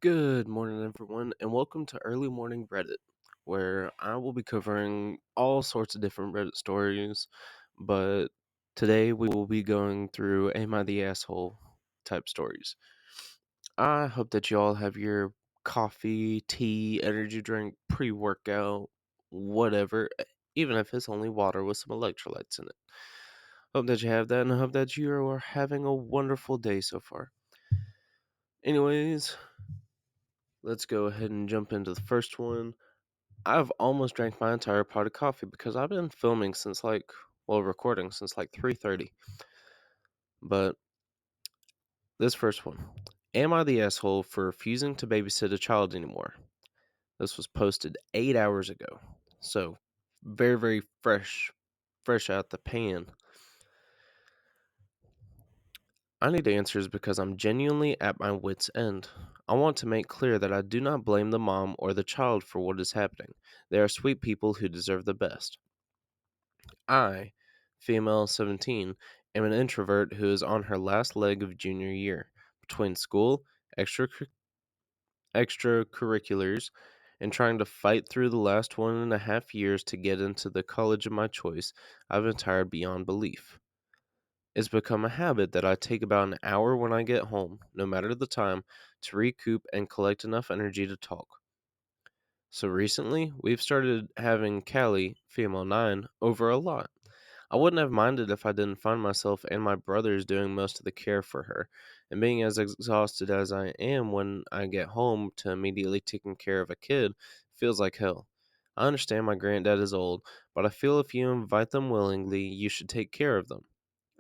Good morning, everyone, and welcome to Early Morning Reddit, where I will be covering all sorts of different Reddit stories. But today we will be going through Am I the Asshole type stories. I hope that you all have your coffee, tea, energy drink, pre workout, whatever, even if it's only water with some electrolytes in it. Hope that you have that, and I hope that you are having a wonderful day so far. Anyways, let's go ahead and jump into the first one. I've almost drank my entire pot of coffee because I've been filming since recording since like 3:30. But this first one. Am I the asshole for refusing to babysit a child anymore? This was posted 8 hours ago. So, very very fresh out the pan. I need answers because I'm genuinely at my wit's end. I want to make clear that I do not blame the mom or the child for what is happening. They are sweet people who deserve the best. I, female 17, am an introvert who is on her last leg of junior year. Between school, extracurriculars, and trying to fight through the last 1.5 years to get into the college of my choice, I've been tired beyond belief. It's become a habit that I take about an hour when I get home, no matter the time, to recoup and collect enough energy to talk. So recently, we've started having Callie, female 9, over a lot. I wouldn't have minded if I didn't find myself and my brothers doing most of the care for her, and being as exhausted as I am when I get home to immediately taking care of a kid feels like hell. I understand my granddad is old, but I feel if you invite them willingly, you should take care of them.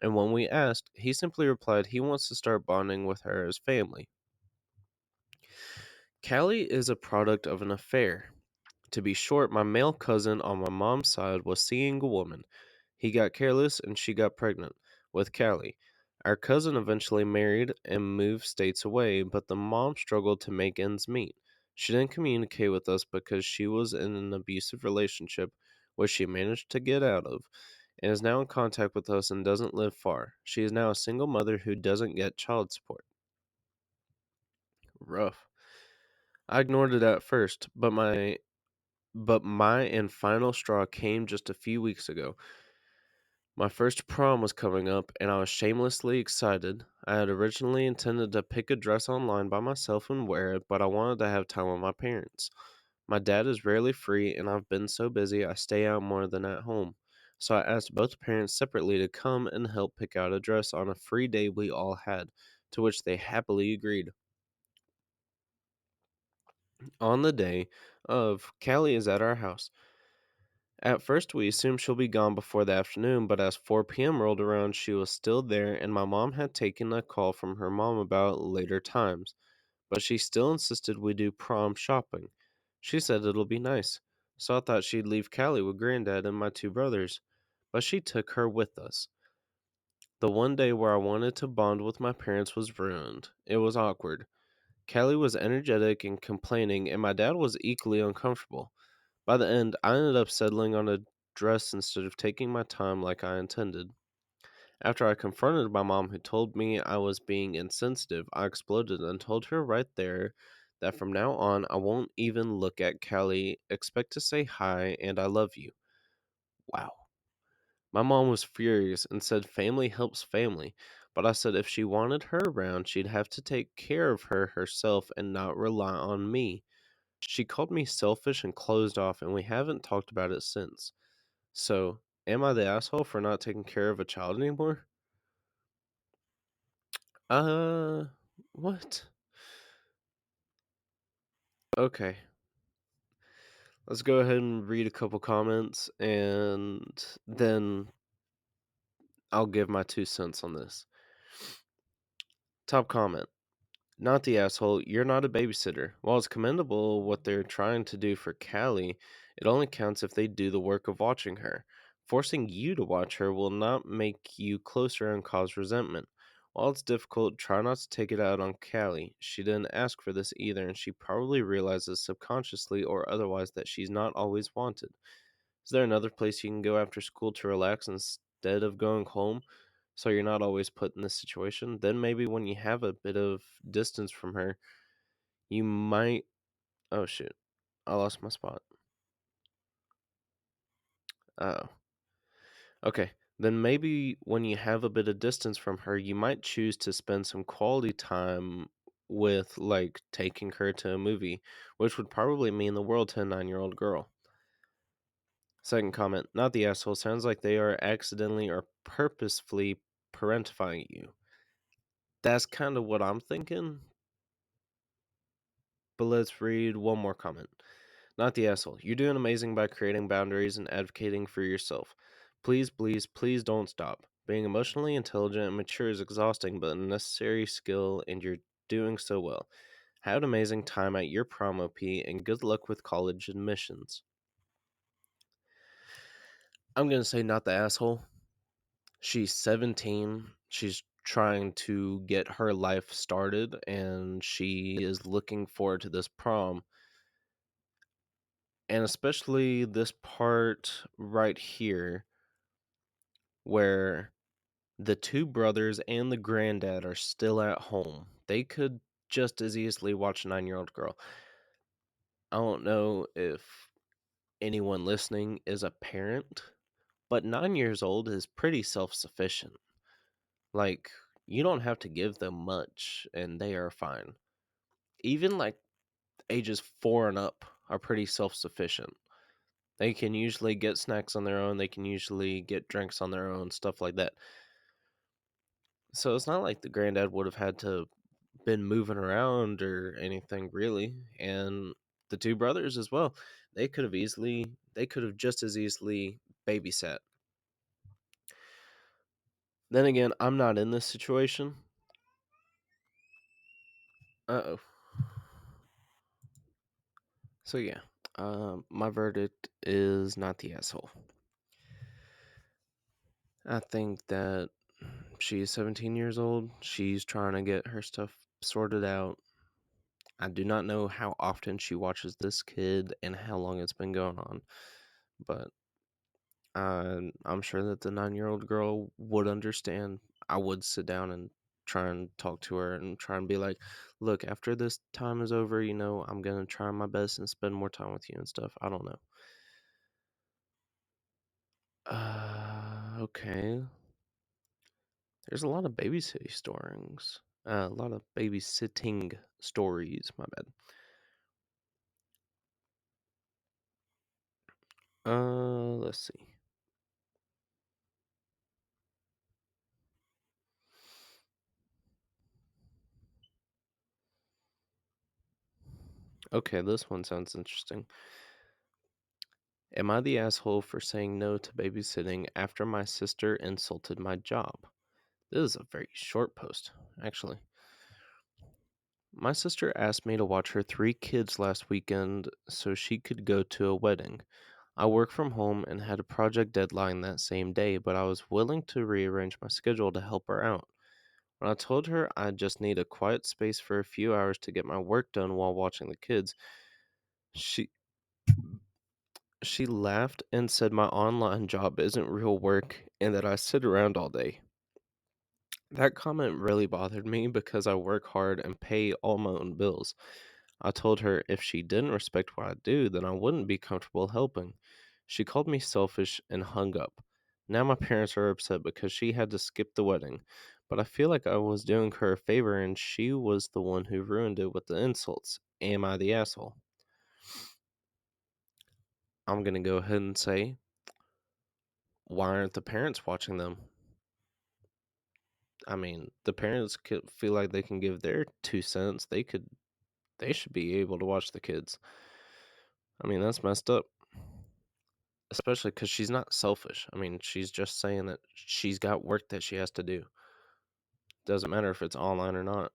And when we asked, he simply replied he wants to start bonding with her as family. Callie is a product of an affair. To be short, my male cousin on my mom's side was seeing a woman. He got careless and she got pregnant with Callie. Our cousin eventually married and moved states away, but the mom struggled to make ends meet. She didn't communicate with us because she was in an abusive relationship, which she managed to get out of, and is now in contact with us and doesn't live far. She is now a single mother who doesn't get child support. Rough. I ignored it at first, but my and final straw came just a few weeks ago. My first prom was coming up, and I was shamelessly excited. I had originally intended to pick a dress online by myself and wear it, but I wanted to have time with my parents. My dad is rarely free, and I've been so busy I stay out more than at home. So I asked both parents separately to come and help pick out a dress on a free day we all had, to which they happily agreed. On the day of, Callie is at our house. At first, we assumed she'll be gone before the afternoon, but as 4 p.m. rolled around, she was still there, and my mom had taken a call from her mom about later times. But she still insisted we do prom shopping. She said it'll be nice, so I thought she'd leave Callie with Granddad and my two brothers. But she took her with us. The one day where I wanted to bond with my parents was ruined. It was awkward. Callie was energetic and complaining, and my dad was equally uncomfortable. By the end, I ended up settling on a dress instead of taking my time like I intended. After I confronted my mom, who told me I was being insensitive, I exploded and told her right there that from now on I won't even look at Callie, expect to say hi and I love you. Wow. My mom was furious and said family helps family, but I said if she wanted her around, she'd have to take care of her herself and not rely on me. She called me selfish and closed off, and we haven't talked about it since. So, am I the asshole for not taking care of a child anymore? Uh, what? Okay. Let's go ahead and read a couple comments and then I'll give my 2 cents on this. Top comment. Not the asshole, you're not a babysitter. While it's commendable what they're trying to do for Callie, it only counts if they do the work of watching her. Forcing you to watch her will not make you closer and cause resentment. While it's difficult, try not to take it out on Callie. She didn't ask for this either, and she probably realizes subconsciously or otherwise that she's not always wanted. Is there another place you can go after school to relax instead of going home so you're not always put in this situation? Then maybe when you have a bit of distance from her, You might. Oh, shoot. I lost my spot. Oh. Okay. Then maybe when you have a bit of distance from her, you might choose to spend some quality time with, like, taking her to a movie, which would probably mean the world to a 9-year-old girl. Second comment, not the asshole. Sounds like they are accidentally or purposefully parentifying you. That's kind of what I'm thinking. But let's read one more comment. Not the asshole. You're doing amazing by creating boundaries and advocating for yourself. Please, please, please don't stop. Being emotionally intelligent and mature is exhausting, but a necessary skill, and you're doing so well. Have an amazing time at your prom, OP, and good luck with college admissions. I'm going to say not the asshole. She's 17. She's trying to get her life started, and she is looking forward to this prom. And especially this part right here where the two brothers and the granddad are still at home. They could just as easily watch a 9-year-old girl. I don't know if anyone listening is a parent, but 9 years old is pretty self sufficient. Like, you don't have to give them much, and they are fine. Even like ages 4 and up are pretty self sufficient. They can usually get snacks on their own, they can usually get drinks on their own, stuff like that. So it's not like the granddad would have had to been moving around or anything really. And the two brothers as well. They could have just as easily babysat. Then again, I'm not in this situation. Uh-oh. So yeah, my verdict is not the asshole. I think that she's 17 years old. She's trying to get her stuff sorted out. I do not know how often she watches this kid and how long it's been going on, but I'm sure that the 9-year-old girl would understand. I would sit down and try and talk to her and try and be like, look, after this time is over, I'm going to try my best and spend more time with you and stuff. I don't know. Okay. There's a lot of a lot of babysitting stories. My bad. Let's see. Okay, this one sounds interesting. Am I the asshole for saying no to babysitting after my sister insulted my job? This is a very short post, actually. My sister asked me to watch her 3 kids last weekend so she could go to a wedding. I work from home and had a project deadline that same day, but I was willing to rearrange my schedule to help her out. When I told her I just need a quiet space for a few hours to get my work done while watching the kids, she she laughed and said my online job isn't real work and that I sit around all day. That comment really bothered me because I work hard and pay all my own bills. I told her if she didn't respect what I do, then I wouldn't be comfortable helping. She called me selfish and hung up. Now my parents are upset because she had to skip the wedding, but I feel like I was doing her a favor and she was the one who ruined it with the insults. Am I the asshole? I'm going to go ahead and say, why aren't the parents watching them? I mean, the parents could feel like they can give their 2 cents. They should be able to watch the kids. I mean, that's messed up. Especially because she's not selfish. I mean, she's just saying that she's got work that she has to do. Doesn't matter if it's online or not.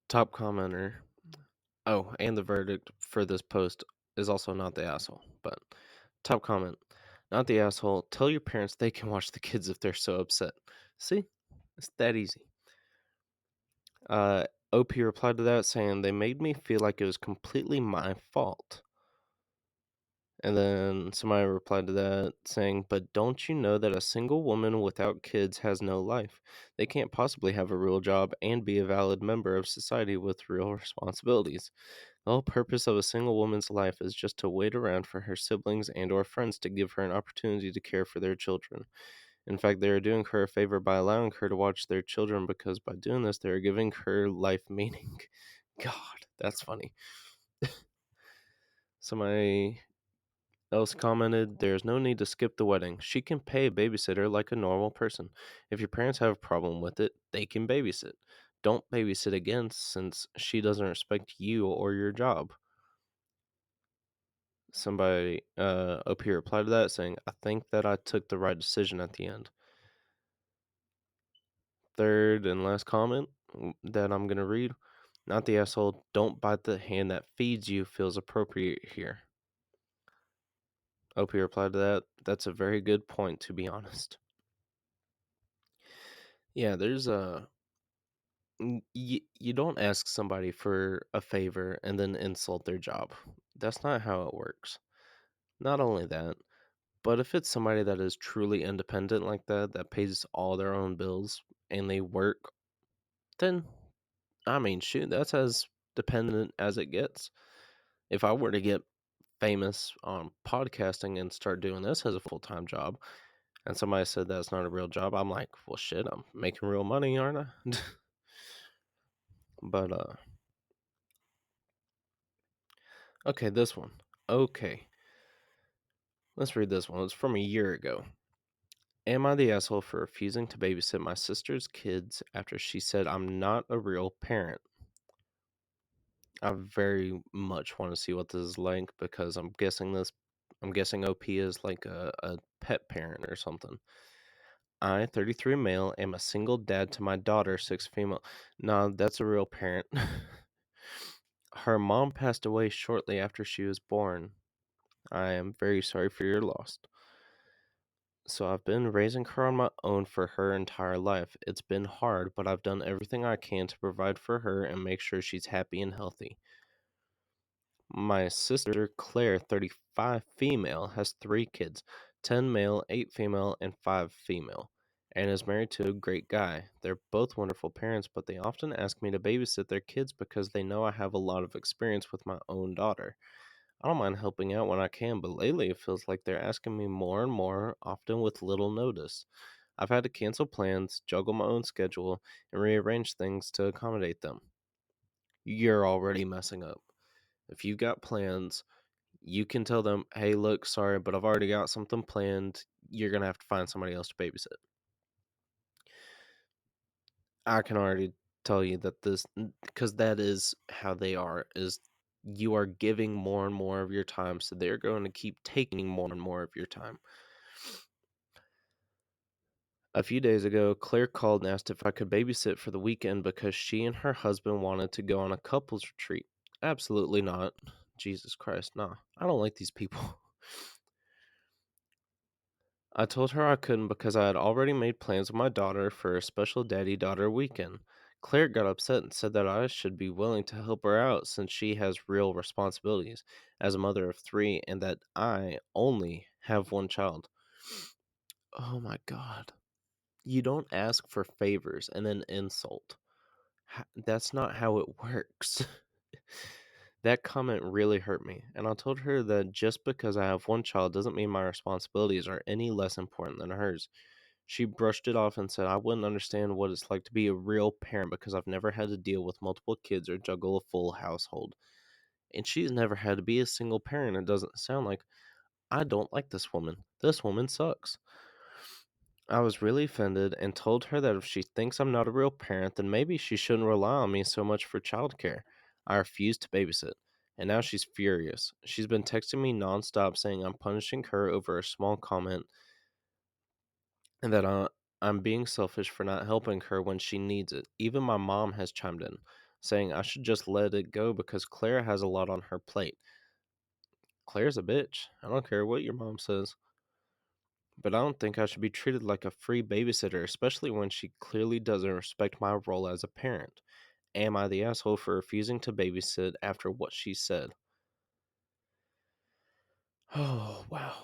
Top commenter. Oh, and the verdict for this post is also not the asshole. But top comment. Not the asshole. Tell your parents they can watch the kids if they're so upset. See? It's that easy. OP replied to that saying they made me feel like it was completely my fault. And then somebody replied to that saying, "But don't you know that a single woman without kids has no life? They can't possibly have a real job and be a valid member of society with real responsibilities. The whole purpose of a single woman's life is just to wait around for her siblings and or friends to give her an opportunity to care for their children. In fact, they are doing her a favor by allowing her to watch their children because by doing this, they are giving her life meaning." God, that's funny. Somebody else commented, "There's no need to skip the wedding. She can pay a babysitter like a normal person. If your parents have a problem with it, they can babysit. Don't babysit again since she doesn't respect you or your job." Somebody up here replied to that saying, "I think that I took the right decision at the end." Third and last comment that I'm going to read. "Not the asshole. Don't bite the hand that feeds you feels appropriate here." OP replied to that, "That's a very good point, to be honest." Yeah, there's a. You don't ask somebody for a favor and then insult their job. That's not how it works. Not only that, but if it's somebody that is truly independent like that, that pays all their own bills and they work, then, I mean, shoot, that's as dependent as it gets. If I were to get famous on podcasting and start doing this as a full time job, and somebody said that's not a real job, I'm like, well, shit, I'm making real money, aren't I? But, okay, this one. Okay, let's read this one. It's from a year ago. "Am I the asshole for refusing to babysit my sister's kids after she said I'm not a real parent?" I very much want to see what this is like because I'm guessing OP is like a pet parent or something. "I, 33 male, am a single dad to my daughter, 6 female." Nah, that's a real parent. "Her mom passed away shortly after she was born. I am very sorry for your loss. So I've been raising her on my own for her entire life. It's been hard, but I've done everything I can to provide for her and make sure she's happy and healthy. My sister, Claire, 35 female, has 3 kids, 10 male, 8 female, and 5 female, and is married to a great guy. They're both wonderful parents, but they often ask me to babysit their kids because they know I have a lot of experience with my own daughter. I don't mind helping out when I can, but lately it feels like they're asking me more and more, often with little notice. I've had to cancel plans, juggle my own schedule, and rearrange things to accommodate them." You're already messing up. If you've got plans, you can tell them, "Hey, look, sorry, but I've already got something planned. You're going to have to find somebody else to babysit." I can already tell you that because that is how they are, is you are giving more and more of your time, so they're going to keep taking more and more of your time. A few days ago, Claire called and asked if I could babysit for the weekend because she and her husband wanted to go on a couples retreat. Absolutely not. Jesus Christ, nah. I don't like these people. I told her I couldn't because I had already made plans with my daughter for a special daddy daughter weekend. Claire got upset and said that I should be willing to help her out since she has real responsibilities as a mother of 3 and that I only have one child. Oh my god. You don't ask for favors and then insult. That's not how it works. That comment really hurt me, and I told her that just because I have one child doesn't mean my responsibilities are any less important than hers. She brushed it off and said I wouldn't understand what it's like to be a real parent because I've never had to deal with multiple kids or juggle a full household. And she's never had to be a single parent. It doesn't sound like. I don't like this woman. This woman sucks. I was really offended and told her that if she thinks I'm not a real parent, then maybe she shouldn't rely on me so much for childcare. I refused to babysit, and now she's furious. She's been texting me nonstop saying I'm punishing her over a small comment and that I'm being selfish for not helping her when she needs it. Even my mom has chimed in, saying I should just let it go because Claire has a lot on her plate. Claire's a bitch. I don't care what your mom says. But I don't think I should be treated like a free babysitter, especially when she clearly doesn't respect my role as a parent. Am I the asshole for refusing to babysit after what she said? Oh, wow.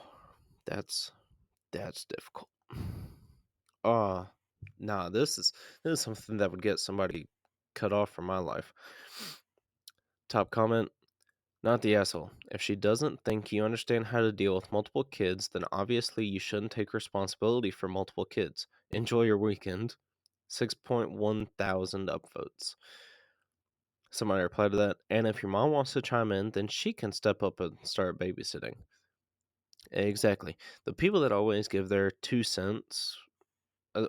That's that's difficult. Uh nah, this is something that would get somebody cut off from my life. Top comment, not the asshole. If she doesn't think you understand how to deal with multiple kids, then obviously you shouldn't take responsibility for multiple kids. Enjoy your weekend. 6.1 thousand upvotes. Somebody replied to that, and if your mom wants to chime in, then she can step up and start babysitting. Exactly. The people that always give their 2 cents,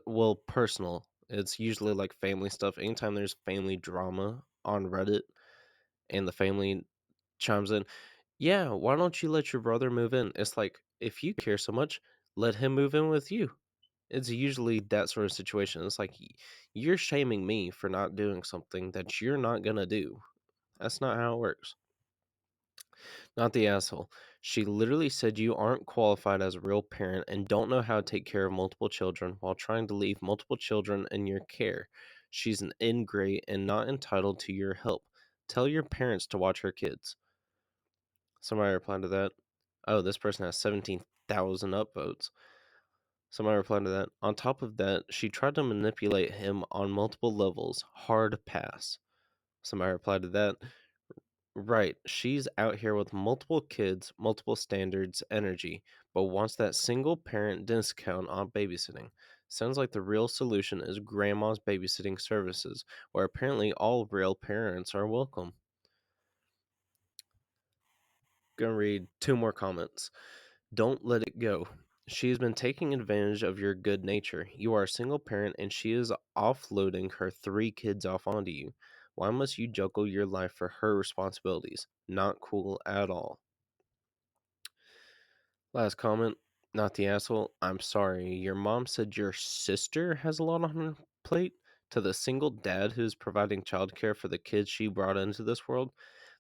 well, personal, it's usually like family stuff. Anytime there's family drama on Reddit and the family chimes in, yeah, why don't you let your brother move in? It's like, if you care so much, let him move in with you. It's usually that sort of situation. It's like, you're shaming me for not doing something that you're not going to do. That's not how it works. Not the asshole. She literally said you aren't qualified as a real parent and don't know how to take care of multiple children while trying to leave multiple children in your care. She's an ingrate and not entitled to your help. Tell your parents to watch her kids. Somebody replied to that. Oh, this person has 17,000 upvotes. Somebody replied to that. On top of that, she tried to manipulate him on multiple levels. Hard pass. Somebody replied to that. Right. She's out here with multiple kids, multiple standards, energy, but wants that single parent discount on babysitting. Sounds like the real solution is grandma's babysitting services, where apparently all real parents are welcome. Gonna read 2 more comments. Don't let it go. She has been taking advantage of your good nature. You are a single parent and she is offloading her 3 kids off onto you. Why must you juggle your life for her responsibilities? Not cool at all. Last comment, not the asshole. I'm sorry. Your mom said your sister has a lot on her plate to the single dad who's providing childcare for the kids she brought into this world.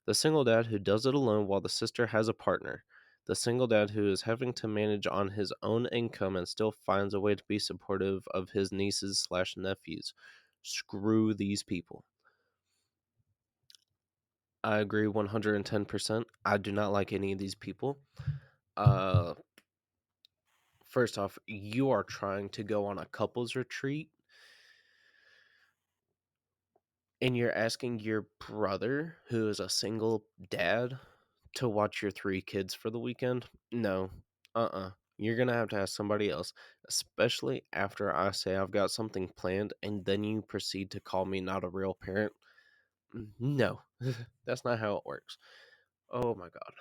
The single dad who does it alone while the sister has a partner. The single dad who is having to manage on his own income and still finds a way to be supportive of his nieces slash nephews. Screw these people. I agree 110%. I do not like any of these people. Uh, First off, you are trying to go on a couples retreat and you're asking your brother, who is a single dad, to watch your 3 kids for the weekend. No. You're going to have to ask somebody else, especially after I say I've got something planned and then you proceed to call me not a real parent. No. That's not how it works. Oh my god.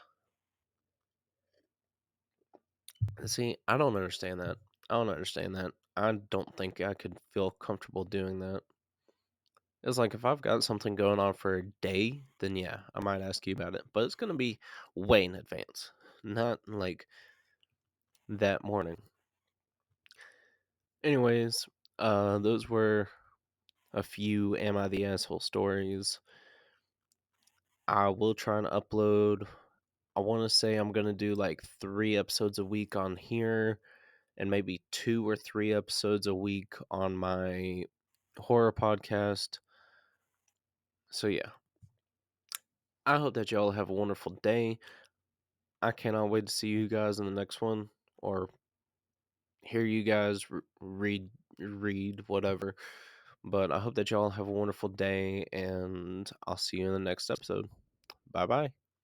See, I don't understand that. I don't understand that. I don't think I could feel comfortable doing that. It's like if I've got something going on for a day, then yeah, I might ask you about it. But it's gonna be way in advance. Not like that morning. Anyways, those were a few Am I the Asshole stories. I will try and upload. I wanna say I'm gonna do like 3 episodes a week on here and maybe 2 or 3 episodes a week on my horror podcast. So yeah. I hope that y'all have a wonderful day. I cannot wait to see you guys in the next one or hear you guys read whatever. But I hope that y'all have a wonderful day and I'll see you in the next episode. Bye bye.